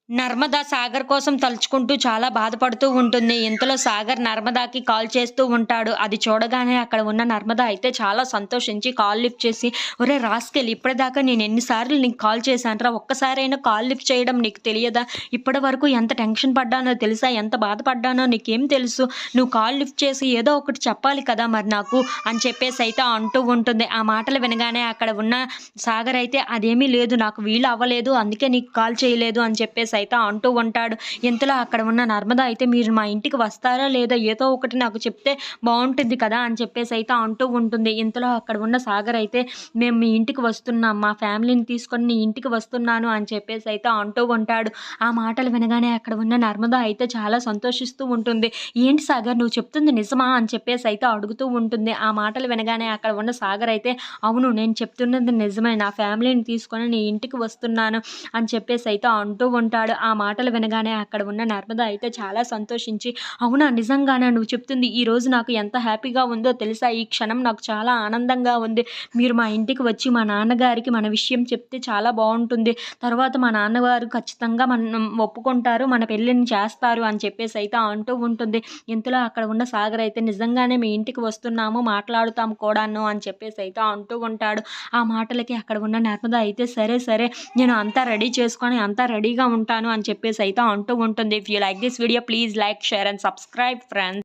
నర్మదా సాగర్ కోసం తలుచుకుంటూ చాలా బాధపడుతూ ఉంటుంది. ఇంతలో సాగర్ నర్మదాకి కాల్ చేస్తూ ఉంటాడు. అది చూడగానే అక్కడ ఉన్న నర్మద అయితే చాలా సంతోషించి కాల్ లిఫ్ట్ చేసి, "ఒరేయ్ రాస్కెల్, ఇప్పటిదాకా నేను ఎన్ని సార్లు నీకు కాల్ చేశానురా! ఒక్కసారైనా కాల్ లిఫ్ట్ చేయడం నీకు తెలియదా? ఇప్పటి వరకు ఎంత టెన్షన్ పడ్డానో తెలుసా? ఎంత బాధపడ్డానో నీకేం తెలుసు? నువ్వు కాల్ లిఫ్ట్ చేసి ఏదో ఒకటి చెప్పాలి కదా మరి నాకు" అని చెప్పేసి అయితే అంటూ ఉంటుంది. ఆ మాటలు వినగానే అక్కడ ఉన్న సాగర్ అయితే, "అదేమీ లేదు, నాకు వీలు అవ్వలేదు, అందుకే నీకు కాల్ చేయలేదు" అని చెప్పేసి అయితే అంటూ ఉంటాడు. ఇంతలో అక్కడ ఉన్న నర్మద అయితే, "మీరు మా ఇంటికి వస్తారా లేదా? ఏదో ఒకటి నాకు చెప్తే బావుంటుంది కదా!" అని చెప్పేసి అయితే అంటూ ఉంటుంది. ఇంతలో అక్కడ ఉన్న సాగర్ అయితే, "మేము మీ ఇంటికి వస్తున్నాం. మా ఫ్యామిలీని తీసుకొని నీ ఇంటికి వస్తున్నాను" అని చెప్పేసి అయితే అంటూ ఉంటాడు. ఆ మాటలు వినగానే అక్కడ ఉన్న నర్మద అయితే చాలా సంతోషిస్తూ ఉంటుంది. "ఏంటి సాగర్, నువ్వు చెప్తుంది నిజమా?" అని చెప్పేసి అయితే అడుగుతూ ఉంటుంది. ఆ మాటలు వినగానే అక్కడ ఉన్న సాగర్ అయితే, "అవును, నేను చెప్తున్నది నిజమే. నా ఫ్యామిలీని తీసుకొని నీ ఇంటికి వస్తున్నాను" అని చెప్పేసి అయితే అంటూ ఉంటాడు. ఆ మాటలు వినగానే అక్కడ ఉన్న నర్మద అయితే చాలా సంతోషించి, "అవునా, నిజంగానా? నువ్వు చెప్తుంది ఈరోజు నాకు ఎంత హ్యాపీగా ఉందో తెలుసా? ఈ క్షణం నాకు చాలా ఆనందంగా ఉంది. మీరు మా ఇంటికి వచ్చి మా నాన్నగారికి మన విషయం చెప్తే చాలా బావుంటుంది. తర్వాత మా నాన్నగారు ఖచ్చితంగా ఒప్పుకుంటారు. మన పెళ్ళిని చేస్తారు" అని చెప్పేసి అయితే అంటూ ఉంటుంది. ఇంతలో అక్కడ ఉన్న సాగర్ అయితే, "నిజంగానే మీ ఇంటికి వస్తున్నాము, మాట్లాడుతాము కూడాను" అని చెప్పేసి అయితే అంటూ ఉంటాడు. ఆ మాటలకి అక్కడ ఉన్న నర్మద అయితే, "సరే, సరే, నేను అంతా రెడీ చేసుకొని అంతా రెడీగా ఉంటాను" అని చెప్పేసి అయితే అంటూ ఉంటుంది. If you like this video, please like, share and subscribe friends.